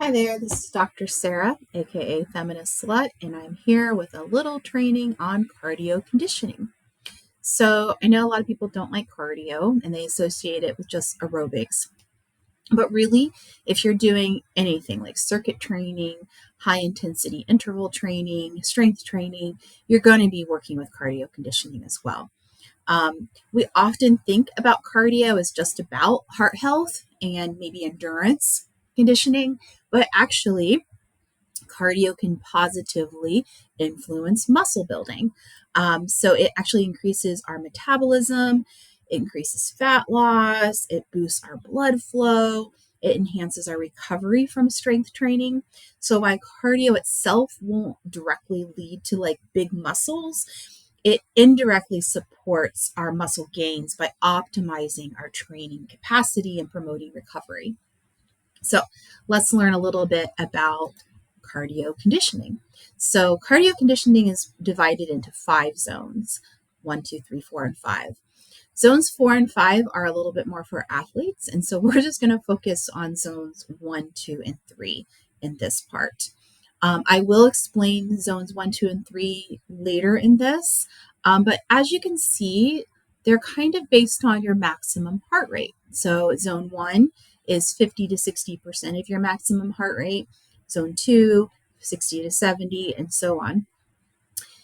Hi there, this is Dr. Sarah, aka Feminist Slut, and I'm here with a little training on cardio conditioning. So, I know a lot of people don't like cardio and they associate it with just aerobics. But really, if you're doing anything like circuit training, high intensity interval training, strength training, you're going to be working with cardio conditioning as well. We often think about cardio as just about heart health and maybe endurance conditioning, but actually, cardio can positively influence muscle building. So it actually increases our metabolism, it increases fat loss, it boosts our blood flow, it enhances our recovery from strength training. So while cardio itself won't directly lead to like big muscles, it indirectly supports our muscle gains by optimizing our training capacity and promoting recovery. So let's learn a little bit about cardio conditioning. So cardio conditioning is divided into 5 zones: 1, 2, 3, 4, and 5. Zones 4 and 5 are a little bit more for athletes. And so we're just going to focus on zones 1, 2, and 3 in this part. I will explain zones 1, 2, and 3 later in this. But as you can see, they're kind of based on your maximum heart rate. So zone 1 is 50 to 60% of your maximum heart rate. Zone 2, 60 to 70, and so on.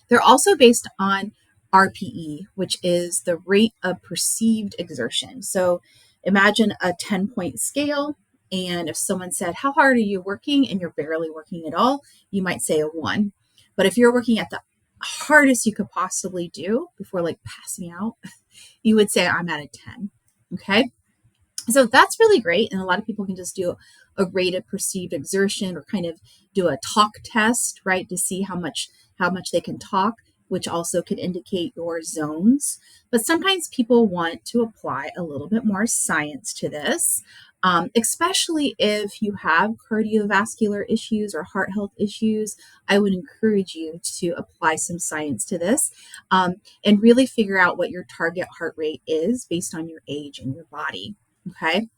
They're also based on RPE, which is the rate of perceived exertion. So imagine a 10-point scale. And if someone said, "How hard are you working?" and you're barely working at all, you might say a 1. But if you're working at the hardest you could possibly do before like passing out, you would say, "I'm at a 10." Okay. So that's really great. And a lot of people can just do a rate of perceived exertion or kind of do a talk test, right, to see how much they can talk, which also could indicate your zones. But sometimes people want to apply a little bit more science to this, especially if you have cardiovascular issues or heart health issues. I would encourage you to apply some science to this, and really figure out what your target heart rate is based on your age and your body. Okay,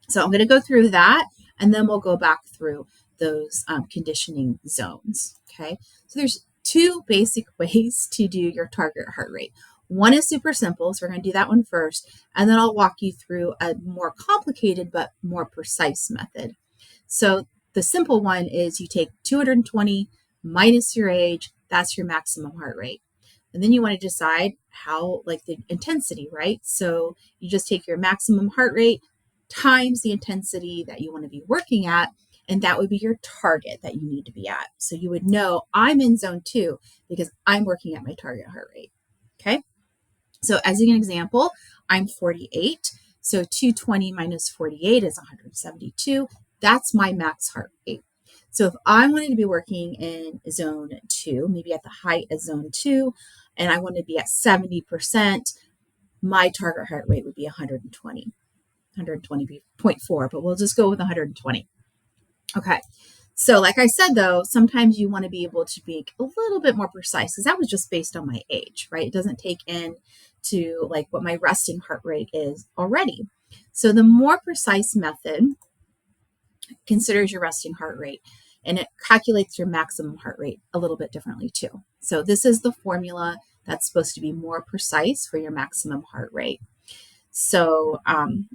so I'm going to go through that and then we'll go back through those conditioning zones. Okay, so there's two basic ways to do your target heart rate. One is super simple, so we're going to do that one first, and then I'll walk you through a more complicated but more precise method. So the simple one is you take 220 minus your age, that's your maximum heart rate. And then you want to decide how, like the intensity, right? So you just take your maximum heart rate times the intensity that you want to be working at, and that would be your target that you need to be at. So you would know I'm in zone 2 because I'm working at my target heart rate. Okay. So as an example, I'm 48. So 220 minus 48 is 172. That's my max heart rate. So if I wanted to be working in zone 2, maybe at the height of zone 2, and I wanted to be at 70%, my target heart rate would be 120, 120.4, but we'll just go with 120. Okay. So like I said, though, sometimes you want to be able to be a little bit more precise because that was just based on my age, right? It doesn't take in to like what my resting heart rate is already. So the more precise method considers your resting heart rate and it calculates your maximum heart rate a little bit differently too. So this is the formula that's supposed to be more precise for your maximum heart rate. So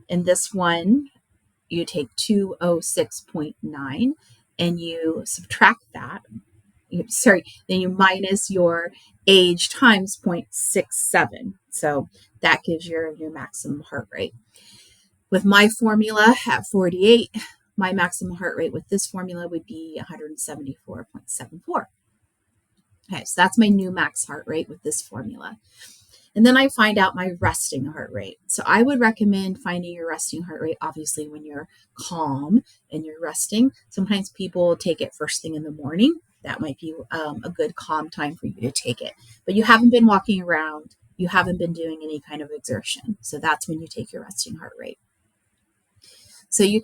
in this one, you take 206.9 and you subtract that. Then you minus your age times 0.67. So that gives your maximum heart rate. With my formula at 48, my maximum heart rate with this formula would be 174.74. Okay, so that's my new max heart rate with this formula. And then I find out my resting heart rate. So I would recommend finding your resting heart rate, obviously, when you're calm and you're resting. Sometimes people take it first thing in the morning. That might be a good calm time for you to take it. But you haven't been walking around. You haven't been doing any kind of exertion. So that's when you take your resting heart rate. So you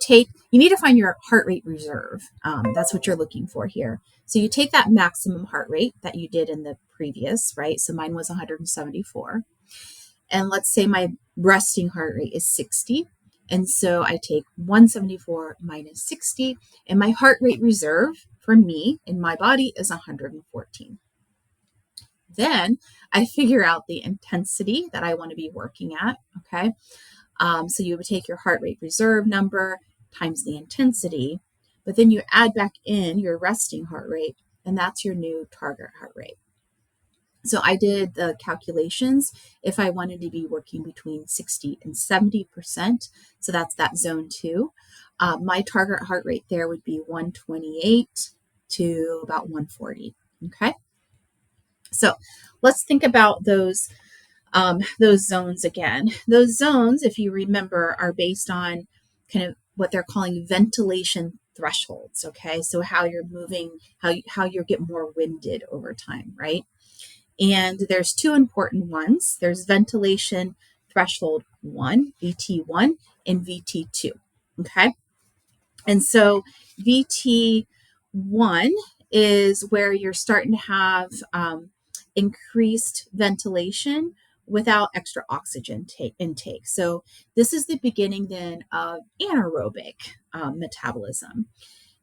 need to find your heart rate reserve. That's what you're looking for here. So you take that maximum heart rate that you did in the previous, right? So mine was 174. And let's say my resting heart rate is 60. And so I take 174 minus 60, and my heart rate reserve for me in my body is 114. Then I figure out the intensity that I want to be working at. Okay. So you would take your heart rate reserve number times the intensity, but then you add back in your resting heart rate, and that's your new target heart rate. So I did the calculations if I wanted to be working between 60 and 70%. So that's that zone 2. My target heart rate there would be 128 to about 140. Okay. So let's think about those zones again. Those zones, if you remember, are based on kind of what they're calling ventilation thresholds. Okay. So how you're moving, how you get more winded over time, right? And there's two important ones. There's ventilation threshold 1, VT1, and VT2. Okay. And so VT1 is where you're starting to have increased ventilation without extra oxygen intake. So this is the beginning then of anaerobic metabolism.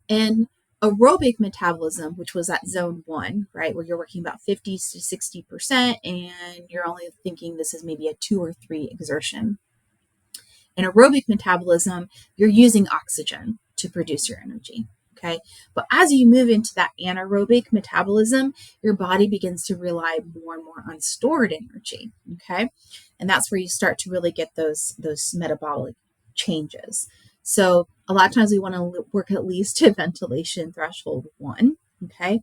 And aerobic metabolism, which was at zone 1, right, where you're working about 50 to 60%, and you're only thinking this is maybe a 2 or 3 exertion. In aerobic metabolism, you're using oxygen to produce your energy. Okay. But as you move into that anaerobic metabolism, your body begins to rely more and more on stored energy. Okay. And that's where you start to really get those metabolic changes. So a lot of times we want to work at least to ventilation threshold 1. Okay.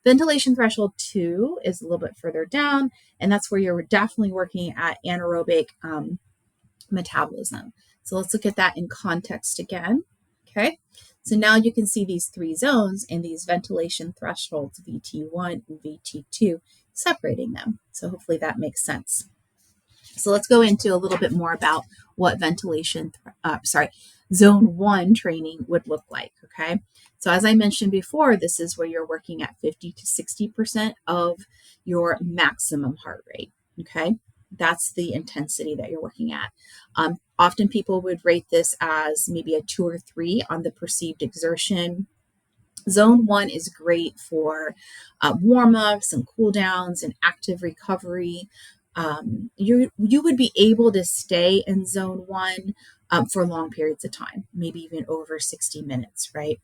Ventilation threshold 2 is a little bit further down, and that's where you're definitely working at anaerobic metabolism. So let's look at that in context again. Okay. So now you can see these 3 zones and these ventilation thresholds, VT1 and VT2, separating them. So hopefully that makes sense. So let's go into a little bit more about what zone 1 training would look like. Okay. So as I mentioned before, this is where you're working at 50 to 60% of your maximum heart rate. Okay. That's the intensity that you're working at. Often people would rate this as maybe a 2 or 3 on the perceived exertion. Zone 1 is great for warm-ups and cool downs and active recovery. You would be able to stay in zone 1 for long periods of time, maybe even over 60 minutes, right?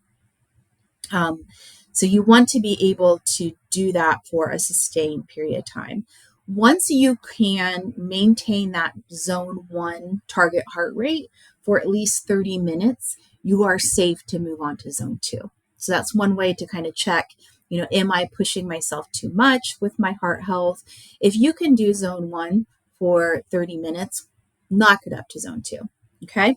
So you want to be able to do that for a sustained period of time. Once you can maintain that zone 1 target heart rate for at least 30 minutes, you are safe to move on to zone 2. So that's one way to kind of check, am I pushing myself too much with my heart health? If you can do zone 1 for 30 minutes, knock it up to zone 2. Okay.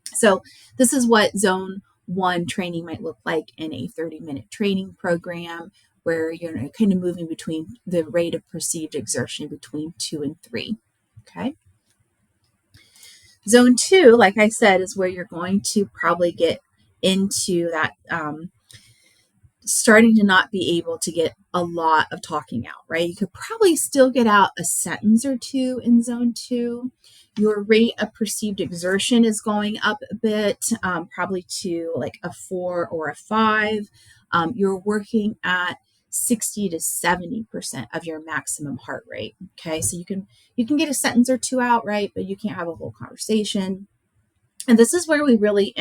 So this is what zone 1 training might look like in a 30-minute training program, where you're kind of moving between the rate of perceived exertion between 2 and 3. Okay. Zone 2, like I said, is where you're going to probably get into that starting to not be able to get a lot of talking out, right? You could probably still get out a sentence or 2 in zone 2. Your rate of perceived exertion is going up a bit, probably to like a 4 or a 5. You're working at 60 to 70% of your maximum heart rate. Okay, so you can get a sentence or 2 out, right? But you can't have a whole conversation. And this is where we really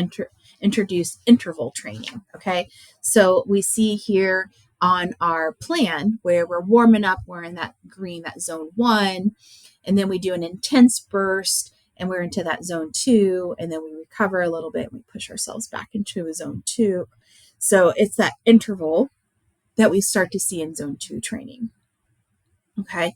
introduce interval training. Okay, so we see here on our plan where we're warming up, we're in that green, that zone 1, and then we do an intense burst and we're into that zone 2, and then we recover a little bit and we push ourselves back into a zone 2. So it's that interval that we start to see in zone 2 training. Okay.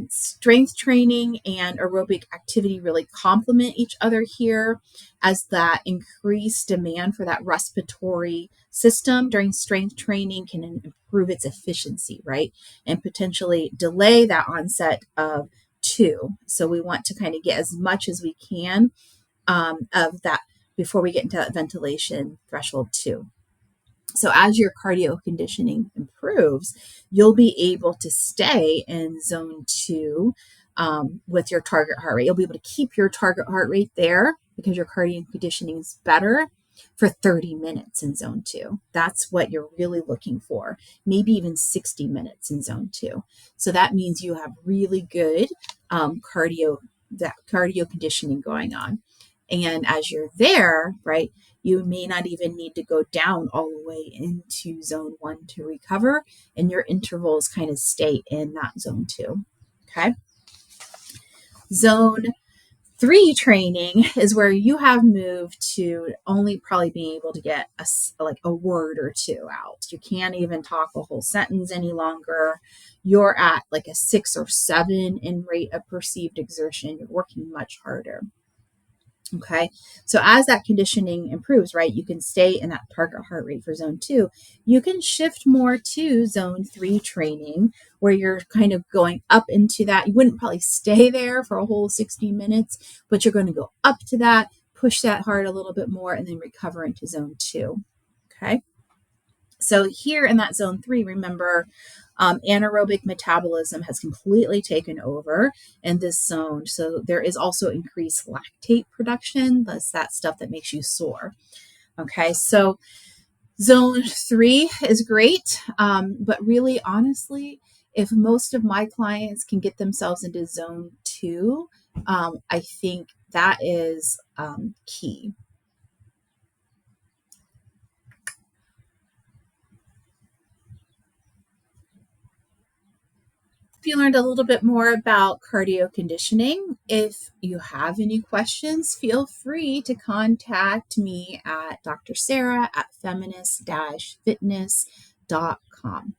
Strength training and aerobic activity really complement each other here, as that increased demand for that respiratory system during strength training can improve its efficiency, right? And potentially delay that onset of 2. So we want to kind of get as much as we can of that before we get into that ventilation threshold 2. So as your cardio conditioning improves, you'll be able to stay in zone 2 with your target heart rate. You'll be able to keep your target heart rate there because your cardio conditioning is better for 30 minutes in zone 2. That's what you're really looking for, maybe even 60 minutes in zone 2. So that means you have really good cardio conditioning going on. And as you're there, right, you may not even need to go down all the way into zone 1 to recover, and your intervals kind of stay in that zone 2. Okay. Zone 3 training is where you have moved to only probably being able to get a word or two out. You can't even talk a whole sentence any longer. You're at like a 6 or 7 in rate of perceived exertion. You're working much harder. Okay, so as that conditioning improves, right, you can stay in that target heart rate for zone 2. You can shift more to zone 3 training where you're kind of going up into that. You wouldn't probably stay there for a whole 60 minutes, but you're going to go up to that, push that heart a little bit more, and then recover into zone 2. Okay, so here in that zone 3, remember, anaerobic metabolism has completely taken over in this zone. So there is also increased lactate production. That's that stuff that makes you sore. Okay, so zone 3 is great. But really, honestly, if most of my clients can get themselves into zone 2, I think that is key. If you learned a little bit more about cardio conditioning, if you have any questions, feel free to contact me at Dr. Sarah at feminist-fitness.com.